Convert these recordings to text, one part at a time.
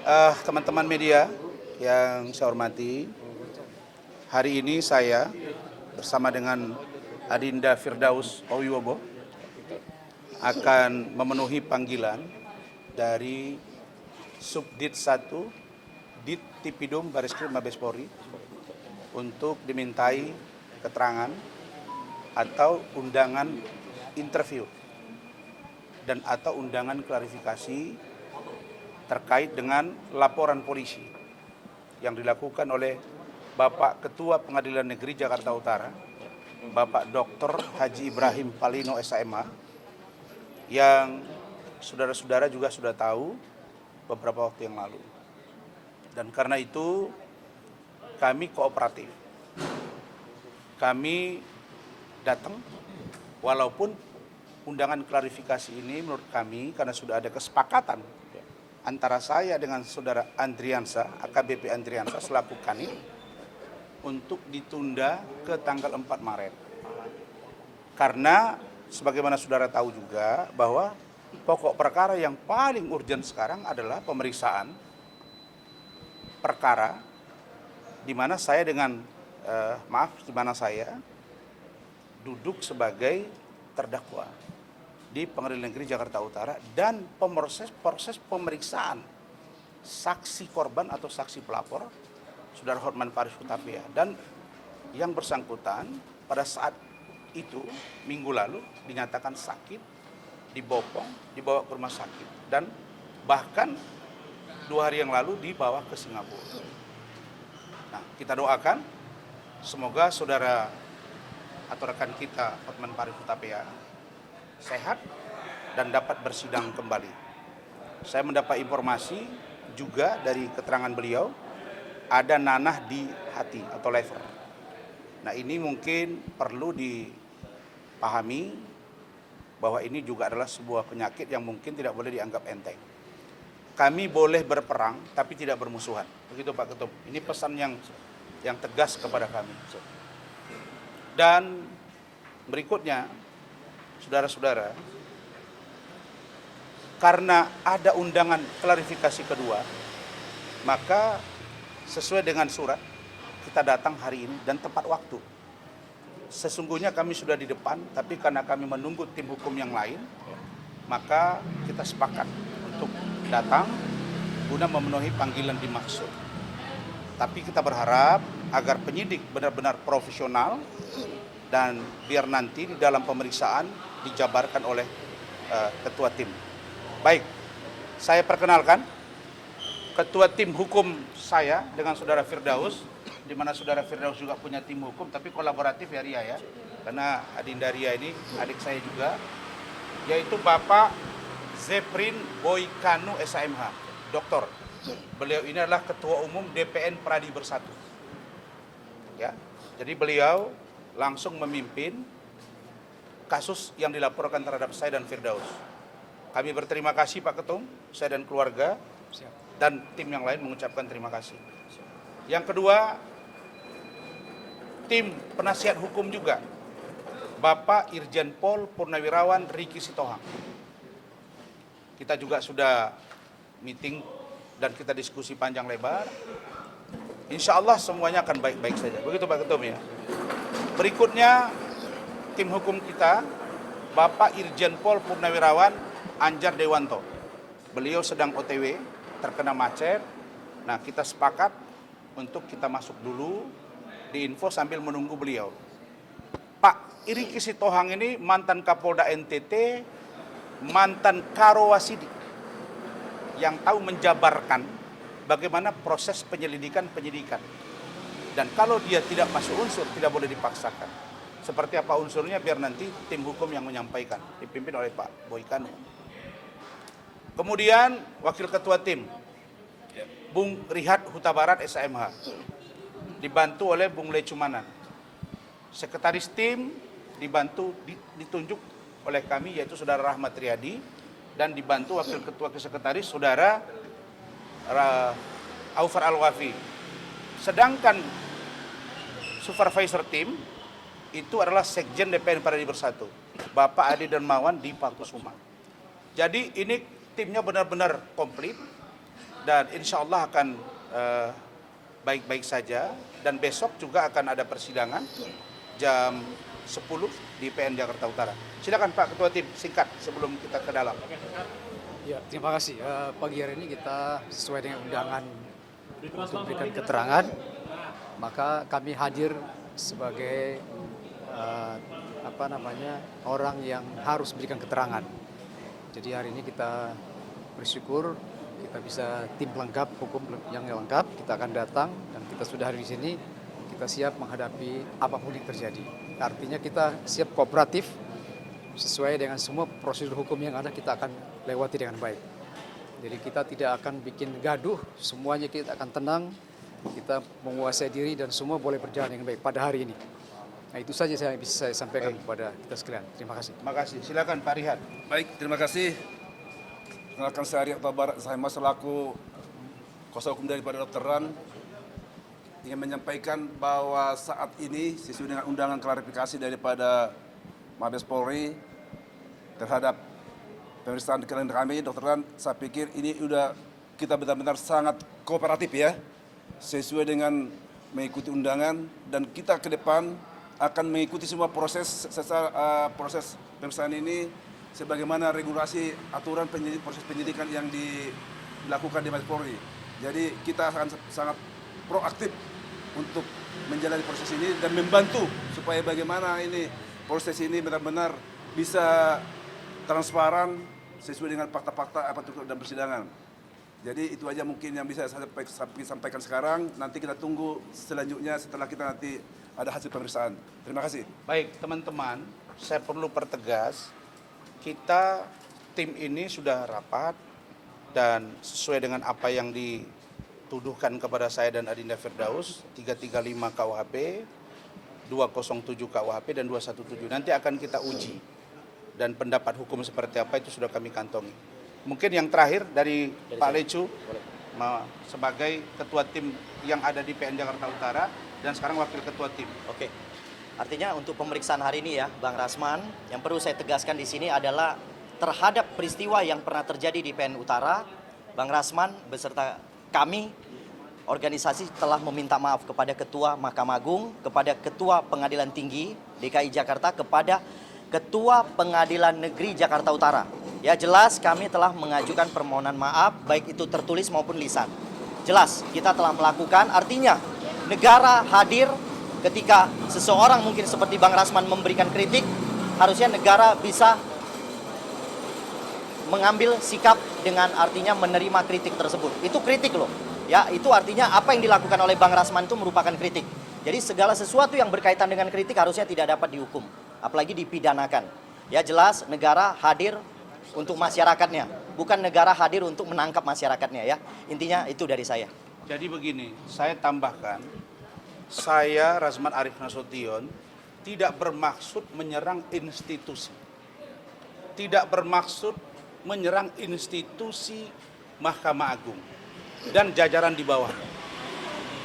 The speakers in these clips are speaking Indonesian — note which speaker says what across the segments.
Speaker 1: Teman-teman media yang saya hormati, hari ini saya bersama dengan Adinda Firdaus Owiwobo akan memenuhi panggilan dari Subdit 1 Dit Tipidum Bareskrim Mabes Polri untuk dimintai keterangan atau undangan interview dan atau undangan klarifikasi terkait dengan laporan polisi yang dilakukan oleh Bapak Ketua Pengadilan Negeri Jakarta Utara, Bapak Dr. Haji Ibrahim Palino SMA, yang saudara-saudara juga sudah tahu beberapa waktu yang lalu. Dan karena itu kami kooperatif. Kami datang walaupun undangan klarifikasi ini menurut kami karena sudah ada kesepakatan antara saya dengan saudara Andriansa, AKBP Andriansa selaku Kanit untuk ditunda ke tanggal 4 Maret. Karena sebagaimana saudara tahu juga bahwa pokok perkara yang paling urgent sekarang adalah pemeriksaan perkara di mana saya duduk sebagai terdakwa di Pengadilan Negeri Jakarta Utara dan proses pemeriksaan saksi korban atau saksi pelapor Saudara Hotman Paris Hutapea, dan yang bersangkutan pada saat itu minggu lalu dinyatakan sakit di Bopong, dibawa ke rumah sakit dan bahkan 2 hari yang lalu dibawa ke Singapura. Nah, kita doakan semoga saudara atau rekan kita Hotman Paris Hutapea sehat dan dapat bersidang kembali. Saya mendapat informasi juga dari keterangan beliau ada nanah di hati atau lever. Nah, ini mungkin perlu dipahami bahwa ini juga adalah sebuah penyakit yang mungkin tidak boleh dianggap enteng. Kami boleh berperang tapi tidak bermusuhan. Begitu Pak Ketum. Ini pesan yang tegas kepada kami. Dan berikutnya, saudara-saudara, karena ada undangan klarifikasi kedua, maka sesuai dengan surat kita datang hari ini dan tepat waktu. Sesungguhnya kami sudah di depan, tapi karena kami menunggu tim hukum yang lain, maka kita sepakat untuk datang guna memenuhi panggilan dimaksud. Tapi kita berharap agar penyidik benar-benar profesional dan biar nanti di dalam pemeriksaan dijabarkan oleh ketua tim. Baik, saya perkenalkan ketua tim hukum saya dengan saudara Firdaus, di mana saudara Firdaus juga punya tim hukum, tapi kolaboratif ya Ria ya, karena Adinda Ria ini adik saya juga, yaitu Bapak Zeprin Boykanu SMH, doktor. Beliau ini adalah ketua umum DPN Pradi Bersatu. Ya, jadi beliau langsung memimpin kasus yang dilaporkan terhadap saya dan Firdaus. Kami berterima kasih Pak Ketum, saya dan keluarga dan tim yang lain mengucapkan terima kasih. Yang kedua, tim penasihat hukum juga, Bapak Irjen Pol Purnawirawan Riki Sitohang. Kita juga sudah meeting dan kita diskusi panjang lebar. Insya Allah semuanya akan baik-baik saja. Begitu Pak Ketum ya. Berikutnya tim hukum kita, Bapak Irjen Pol Purnawirawan Anjar Dewanto. Beliau sedang OTW, terkena macet. Nah, kita sepakat untuk kita masuk dulu di info sambil menunggu beliau. Pak Riki Sitohang ini mantan Kapolda NTT, mantan Karowasidi, yang tahu menjabarkan bagaimana proses penyidikan. Dan kalau dia tidak masuk unsur, tidak boleh dipaksakan. Seperti apa unsurnya biar nanti tim hukum yang menyampaikan, dipimpin oleh Pak Boykanu. Kemudian Wakil Ketua Tim, Bung Rihat Huta Barat SMH, dibantu oleh Bung Lecumanan. Sekretaris tim ditunjuk oleh kami yaitu Saudara Rahmat Riyadi, dan dibantu Wakil Ketua Sekretaris Saudara Aufar Al-Wafi. Sedangkan supervisor tim itu adalah Sekjen DPN Pradi Bersatu, Bapak Adi Darmawan di Pakusuma. Jadi ini timnya benar-benar komplit dan insya Allah akan baik-baik saja. Dan besok juga akan ada persidangan jam 10 di PN Jakarta Utara. Silakan Pak Ketua Tim, singkat sebelum kita ke dalam.
Speaker 2: Ya, terima kasih. Pagi hari ini kita sesuai dengan undangan untuk memberikan keterangan, maka kami hadir sebagai orang yang harus memberikan keterangan. Jadi hari ini kita bersyukur kita bisa tim lengkap, hukum yang lengkap, kita akan datang dan kita sudah hari di sini, kita siap menghadapi apapun yang terjadi. Artinya kita siap kooperatif, sesuai dengan semua prosedur hukum yang ada kita akan lewati dengan baik. Jadi kita tidak akan bikin gaduh, semuanya kita akan tenang, kita menguasai diri dan semua boleh berjalan dengan baik pada hari ini. Nah itu saja yang bisa saya sampaikan kepada kita sekalian. Terima kasih.
Speaker 1: Terima kasih. Silakan Pak Rihan.
Speaker 3: Baik, terima kasih. Perkenalkan saya Rian Barat, saya selaku kuasa hukum daripada Dr. Ran ingin menyampaikan bahwa saat ini sesuai dengan undangan klarifikasi daripada Mabes Polri terhadap pemeriksaan klien kami, Dr. Ran, saya pikir ini udah kita benar-benar sangat kooperatif ya, sesuai dengan mengikuti undangan dan kita ke depan akan mengikuti semua proses proses pemeriksaan ini sebagaimana regulasi aturan proses penyidikan yang dilakukan di Mabes Polri. Jadi kita akan sangat proaktif untuk menjalani proses ini dan membantu supaya bagaimana ini proses ini benar-benar bisa transparan sesuai dengan fakta-fakta apa itu dalam persidangan. Jadi itu aja mungkin yang bisa saya sampaikan sekarang. Nanti kita tunggu selanjutnya setelah kita nanti ada hasil pemeriksaan. Terima kasih.
Speaker 1: Baik teman-teman, saya perlu pertegas, kita tim ini sudah rapat dan sesuai dengan apa yang dituduhkan kepada saya dan Adinda Firdaus, 335 KUHP, 207 KUHP dan 217. Nanti akan kita uji dan pendapat hukum seperti apa itu sudah kami kantongi. Mungkin yang terakhir dari Pak Lecu sebagai ketua tim yang ada di PN Jakarta Utara dan sekarang wakil ketua tim.
Speaker 4: Oke. Artinya untuk pemeriksaan hari ini ya, Bang Rasman, yang perlu saya tegaskan di sini adalah terhadap peristiwa yang pernah terjadi di PN Utara, Bang Rasman beserta kami, organisasi telah meminta maaf kepada Ketua Mahkamah Agung, kepada Ketua Pengadilan Tinggi DKI Jakarta, kepada Ketua Pengadilan Negeri Jakarta Utara. Ya jelas kami telah mengajukan permohonan maaf, baik itu tertulis maupun lisan. Jelas kita telah melakukan, artinya negara hadir ketika seseorang mungkin seperti Bang Rasman memberikan kritik, harusnya negara bisa mengambil sikap dengan artinya menerima kritik tersebut. Itu kritik loh. Ya, itu artinya apa yang dilakukan oleh Bang Rasman itu merupakan kritik. Jadi segala sesuatu yang berkaitan dengan kritik harusnya tidak dapat dihukum, apalagi dipidanakan. Ya jelas negara hadir untuk masyarakatnya, bukan negara hadir untuk menangkap masyarakatnya ya. Intinya itu dari saya.
Speaker 1: Jadi begini, saya tambahkan, saya Razman Arif Nasution tidak bermaksud menyerang institusi. Tidak bermaksud menyerang institusi Mahkamah Agung dan jajaran di bawah.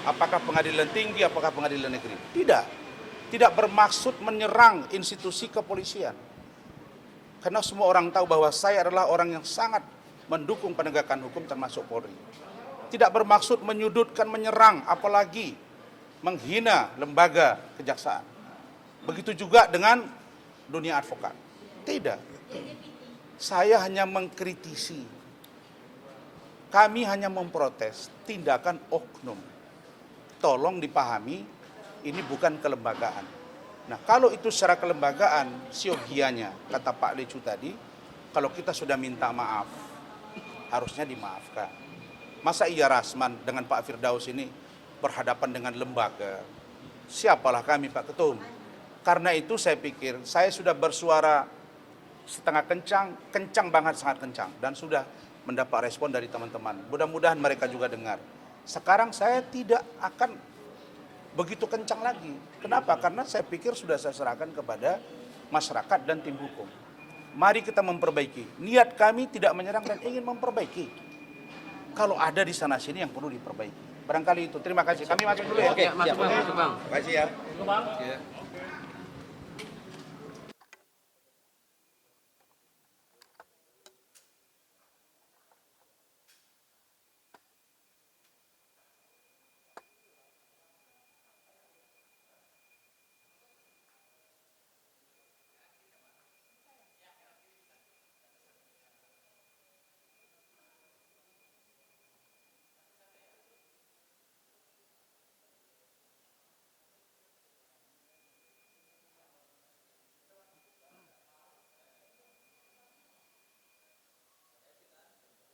Speaker 1: Apakah pengadilan tinggi, apakah pengadilan negeri? Tidak. Tidak bermaksud menyerang institusi kepolisian. Karena semua orang tahu bahwa saya adalah orang yang sangat mendukung penegakan hukum termasuk Polri. Tidak bermaksud menyudutkan, menyerang, apalagi menghina lembaga kejaksaan. Begitu juga dengan dunia advokat. Tidak. Saya hanya mengkritisi. Kami hanya memprotes tindakan oknum. Tolong dipahami, ini bukan kelembagaan. Nah, kalau itu secara kelembagaan, siogianya, kata Pak Lecu tadi, kalau kita sudah minta maaf, harusnya dimaafkan. Masa iya Rasman dengan Pak Firdaus ini berhadapan dengan lembaga? Siapalah kami Pak Ketum? Karena itu saya pikir, saya sudah bersuara setengah kencang banget, sangat kencang. Dan sudah mendapat respon dari teman-teman. Mudah-mudahan mereka juga dengar. Sekarang saya tidak akan begitu kencang lagi. Kenapa? Karena saya pikir sudah saya serahkan kepada masyarakat dan tim hukum. Mari kita memperbaiki. Niat kami tidak menyerang dan ingin memperbaiki. Kalau ada di sana sini yang perlu diperbaiki. Barangkali itu. Terima kasih. Kami masuk dulu ya.
Speaker 4: Oke,
Speaker 1: Terima kasih ya.